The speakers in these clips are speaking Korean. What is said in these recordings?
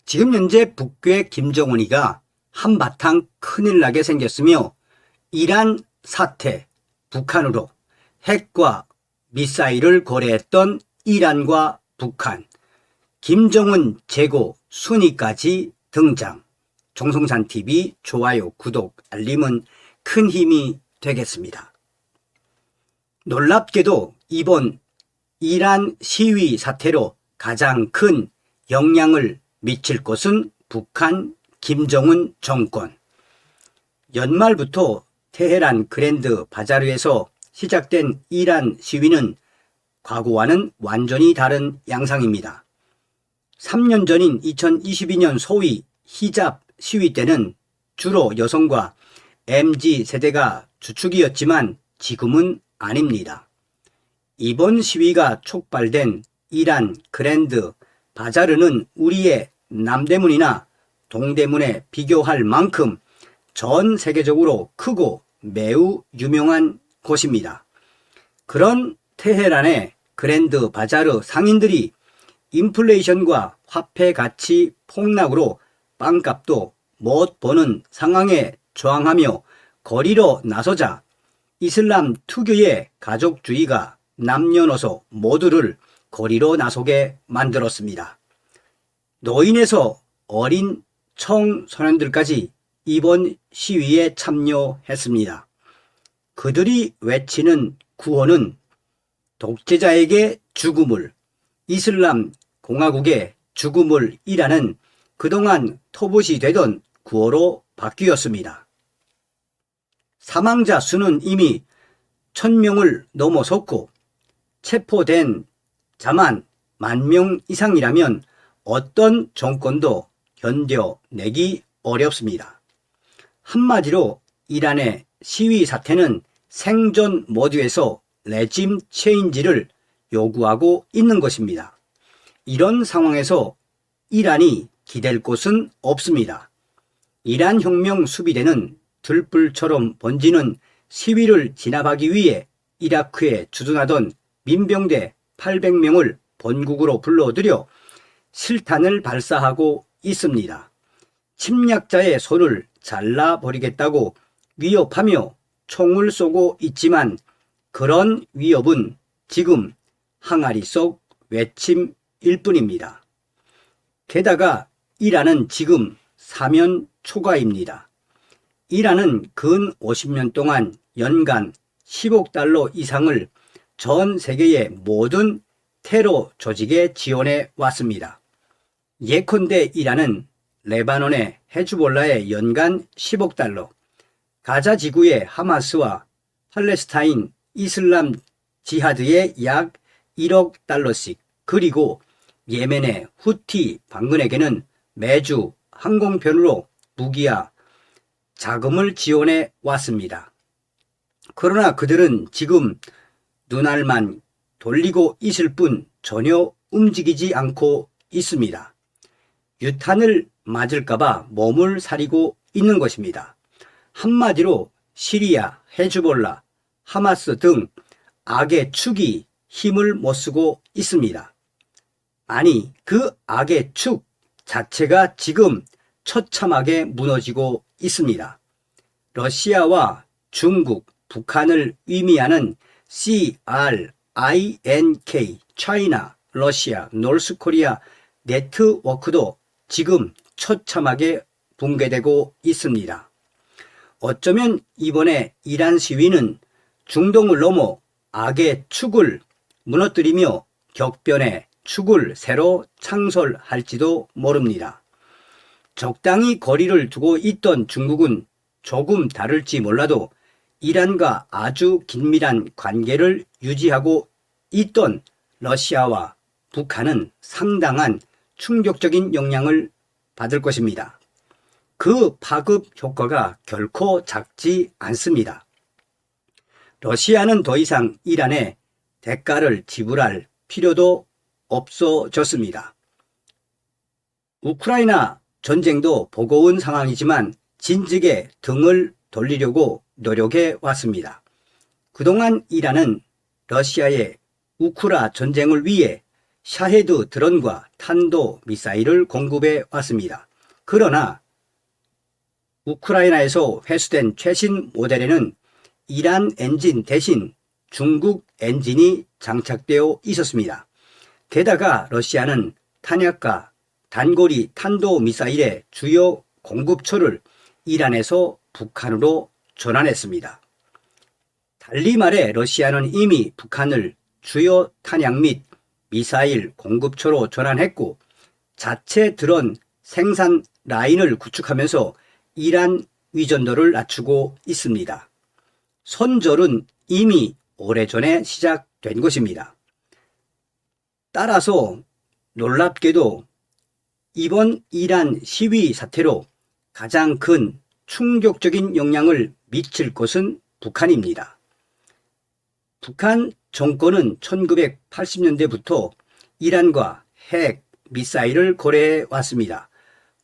지금 현재 북괴 김정은이가 한바탕 큰일 나게 생겼으며 이란 사태, 북한으로 핵과 미사일을 거래했던 이란과 북한, 김정은 재고 순위까지 등장. 정성산TV 좋아요, 구독, 알림은 큰 힘이 되겠습니다. 놀랍게도 이번 이란 시위 사태로 가장 큰 영향을 미칠 것은 북한 김정은 정권. 연말부터 테헤란 그랜드 바자르에서 시작된 이란 시위는 과거와는 완전히 다른 양상입니다. 3년 전인 2022년 소위 히잡 시위 때는 주로 여성과 MZ세대가 주축이었지만 지금은 아닙니다. 이번 시위가 촉발된 이란 그랜드 바자르는 우리의 남대문이나 동대문에 비교할 만큼 전 세계적으로 크고 매우 유명한 곳입니다. 그런 테헤란의 그랜드 바자르 상인들이 인플레이션과 화폐 가치 폭락으로 빵값도 못 버는 상황에 저항하며 거리로 나서자 이슬람 특유의 가족주의가 남녀노소 모두를 거리로 나서게 만들었습니다. 노인에서 어린 청소년들까지 이번 시위에 참여했습니다. 그들이 외치는 구호는 독재자에게 죽음을, 이슬람 공화국의 죽음을 이라는 그동안 터붓이 되던 구호로 바뀌었습니다. 사망자 수는 이미 1000명을 넘어섰고 체포된 자만 10,000명 이상이라면 어떤 정권도 견뎌내기 어렵습니다. 한마디로 이란의 시위 사태는 생존 모드에서 레짐 체인지를 요구하고 있는 것입니다. 이런 상황에서 이란이 기댈 곳은 없습니다. 이란 혁명 수비대는 들불처럼 번지는 시위를 진압하기 위해 이라크에 주둔하던 민병대 800명을 본국으로 불러들여 실탄을 발사하고 있습니다. 침략자의 손을 잘라버리겠다고 위협하며 총을 쏘고 있지만 그런 위협은 지금 항아리 속 외침일 뿐입니다. 게다가 이란은 지금 사면 초과입니다. 이란은 근 50년 동안 연간 10억 달러 이상을 전 세계의 모든 테러 조직에 지원해 왔습니다. 예컨대 이란은 레바논의 헤즈볼라에 연간 10억 달러, 가자 지구의 하마스와 팔레스타인 이슬람 지하드에 약 1억 달러씩, 그리고 예멘의 후티 반군에게는 매주 항공편으로 무기와 자금을 지원해 왔습니다. 그러나 그들은 지금 눈알만 돌리고 있을 뿐 전혀 움직이지 않고 있습니다. 유탄을 맞을까봐 몸을 사리고 있는 것입니다. 한마디로 시리아, 헤즈볼라, 하마스 등 악의 축이 힘을 못 쓰고 있습니다. 아니, 그 악의 축 자체가 지금 처참하게 무너지고 있습니다. 러시아와 중국, 북한을 의미하는 CRINK, 차이나, 러시아, 노스코리아 네트워크도 지금 처참하게 붕괴되고 있습니다. 어쩌면 이번에 이란 시위는 중동을 넘어 악의 축을 무너뜨리며 격변의 축을 새로 창설할지도 모릅니다. 적당히 거리를 두고 있던 중국은 조금 다를지 몰라도 이란과 아주 긴밀한 관계를 유지하고 있던 러시아와 북한은 상당한 충격적인 영향을 받을 것입니다. 그 파급 효과가 결코 작지 않습니다. 러시아는 더 이상 이란에 대가를 지불할 필요도 없어졌습니다. 우크라이나 전쟁도 버거운 상황이지만 진즉에 등을 돌리려고 노력해 왔습니다. 그동안 이란은 러시아의 우크라 전쟁을 위해 샤헤드 드론과 탄도 미사일을 공급해 왔습니다. 그러나 우크라이나에서 회수된 최신 모델에는 이란 엔진 대신 중국 엔진이 장착되어 있었습니다. 게다가 러시아는 탄약과 단거리 탄도미사일의 주요 공급처를 이란에서 북한으로 전환했습니다. 달리 말해 러시아는 이미 북한을 주요 탄약 및 미사일 공급처로 전환했고 자체 드론 생산 라인을 구축하면서 이란 의존도를 낮추고 있습니다. 선절은 이미 오래전에 시작된 것입니다. 따라서 놀랍게도 이번 이란 시위 사태로 가장 큰 충격적인 영향을 미칠 것은 북한입니다. 북한 정권은 1980년대부터 이란과 핵, 미사일을 거래해 왔습니다.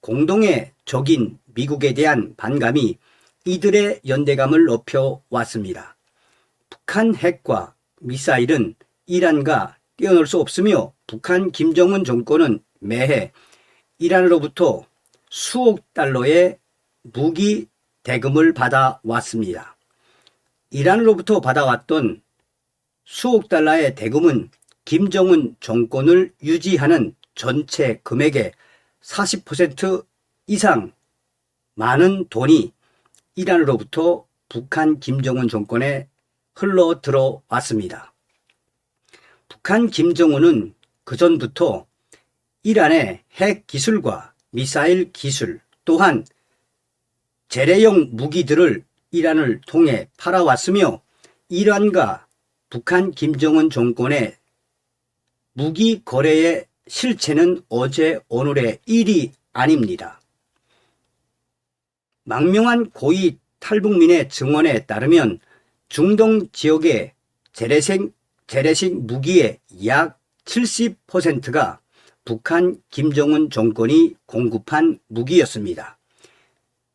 공동의 적인 미국에 대한 반감이 이들의 연대감을 높여 왔습니다. 북한 핵과 미사일은 이란과 떼어놓을 수 없으며 북한 김정은 정권은 매해 이란으로부터 수억 달러의 무기 대금을 받아왔습니다. 이란으로부터 받아왔던 수억 달러의 대금은 김정은 정권을 유지하는 전체 금액의 40% 이상 많은 돈이 이란으로부터 북한 김정은 정권에 흘러 들어왔습니다. 북한 김정은은 그전부터 이란의 핵 기술과 미사일 기술 또한 재래용 무기들을 이란을 통해 팔아왔으며 이란과 북한 김정은 정권의 무기 거래의 실체는 어제 오늘의 일이 아닙니다. 망명한 고위 탈북민의 증언에 따르면 중동 지역의 재래식 무기의 약 70%가 북한 김정은 정권이 공급한 무기였습니다.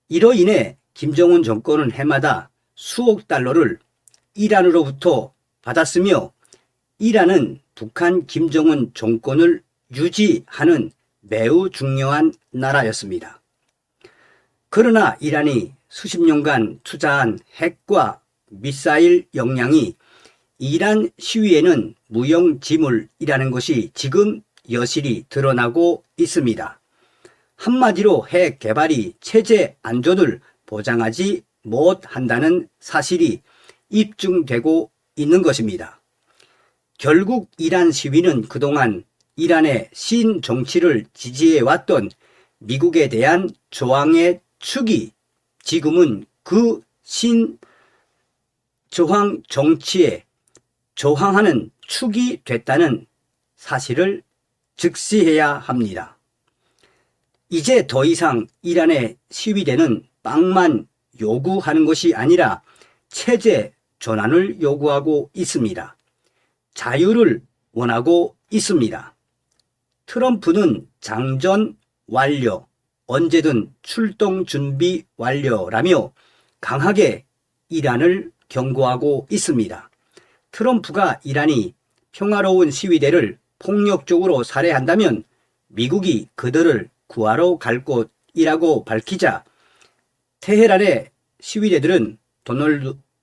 이로 인해 김정은 정권은 해마다 수억 달러를 이란으로부터 받았으며 이란은 북한 김정은 정권을 유지하는 매우 중요한 나라였습니다. 그러나 이란이 수십 년간 투자한 핵과 미사일 역량이 이란 시위에는 무용지물이라는 것이 지금 여실히 드러나고 있습니다. 한마디로 핵 개발이 체제 안전을 보장하지 못한다는 사실이 입증되고 있는 것입니다. 결국 이란 시위는 그동안 이란의 신정치를 지지해왔던 미국에 대한 저항의 축이 지금은 그 신저항 정치에 저항하는 축이 됐다는 사실을 즉시해야 합니다. 이제 더 이상 이란의 시위대는 빵만 요구하는 것이 아니라 체제 전환을 요구하고 있습니다. 자유를 원하고 있습니다. 트럼프는 장전 완료, 언제든 출동 준비 완료라며 강하게 이란을 경고하고 있습니다. 트럼프가 이란이 평화로운 시위대를 폭력적으로 살해한다면 미국이 그들을 구하러 갈 곳이라고 밝히자 테헤란의 시위대들은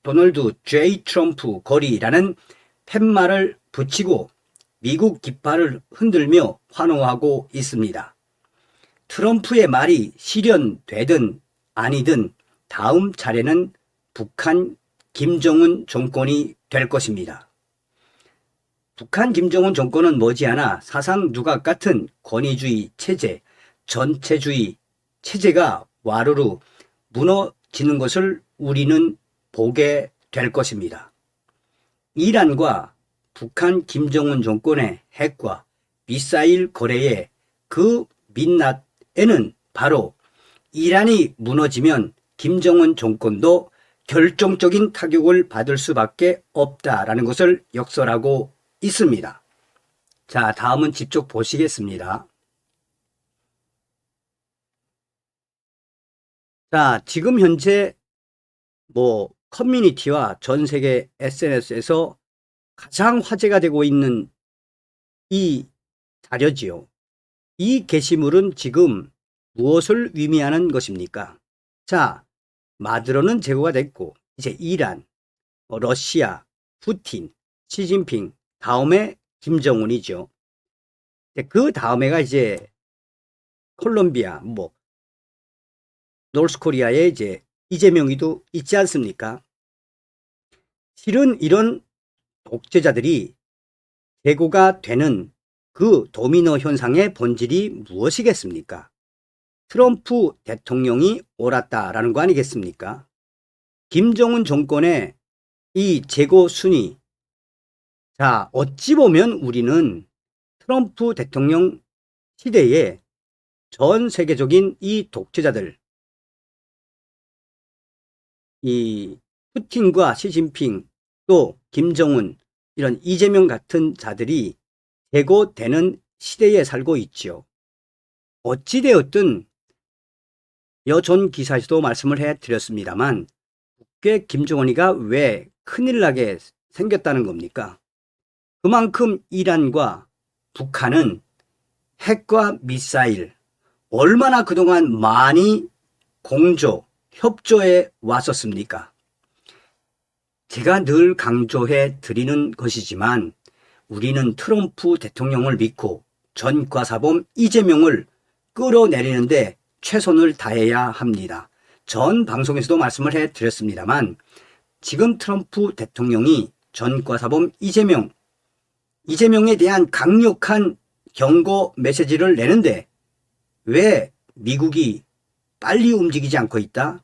도널드 J. 트럼프 거리라는 팻말을 붙이고 미국 깃발을 흔들며 환호하고 있습니다. 트럼프의 말이 실현되든 아니든 다음 차례는 북한 김정은 정권이 될 것입니다. 북한 김정은 정권은 머지않아 사상 누각 같은 권위주의 체제, 전체주의 체제가 와르르 무너지는 것을 우리는 보게 될 것입니다. 이란과 북한 김정은 정권의 핵과 미사일 거래의 그 민낯에는 바로 이란이 무너지면 김정은 정권도 결정적인 타격을 받을 수밖에 없다라는 것을 역설하고 있습니다. 자, 다음은 직접 보시겠습니다. 자, 지금 현재 커뮤니티와 전 세계 SNS에서 가장 화제가 되고 있는 이 자료지요. 이 게시물은 지금 무엇을 의미하는 것입니까? 자, 마두로는 제거가 됐고 이제 이란, 러시아, 푸틴, 시진핑, 다음에 김정은이죠. 그 다음에가 이제 콜롬비아, 노스코리아의 이제 이재명이도 있지 않습니까? 실은 이런 독재자들이 제고가 되는 그 도미노 현상의 본질이 무엇이겠습니까? 트럼프 대통령이 옳았다라는 거 아니겠습니까? 김정은 정권의 이 제고 순위. 자, 어찌 보면 우리는 트럼프 대통령 시대에 전 세계적인 이 독재자들, 이 푸틴과 시진핑 또 김정은 이런 이재명 같은 자들이 제고되는 시대에 살고 있지요. 어찌되었든 전 기사에서도 말씀을 해드렸습니다만 국회 김정은이가 왜 큰일 나게 생겼다는 겁니까? 그만큼 이란과 북한은 핵과 미사일 얼마나 그동안 많이 협조해 왔었습니까? 제가 늘 강조해 드리는 것이지만 우리는 트럼프 대통령을 믿고 전과사범 이재명을 끌어내리는데 최선을 다해야 합니다. 전 방송에서도 말씀을 해 드렸습니다만 지금 트럼프 대통령이 전과사범 이재명에 대한 강력한 경고 메시지를 내는데 왜 미국이 빨리 움직이지 않고 있다?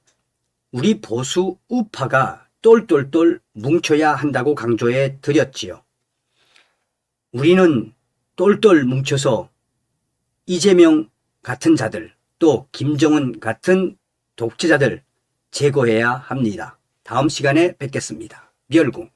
우리 보수 우파가 똘똘똘 뭉쳐야 한다고 강조해 드렸지요. 우리는 똘똘 뭉쳐서 이재명 같은 자들 또 김정은 같은 독재자들 제거해야 합니다. 다음 시간에 뵙겠습니다. 멸궁.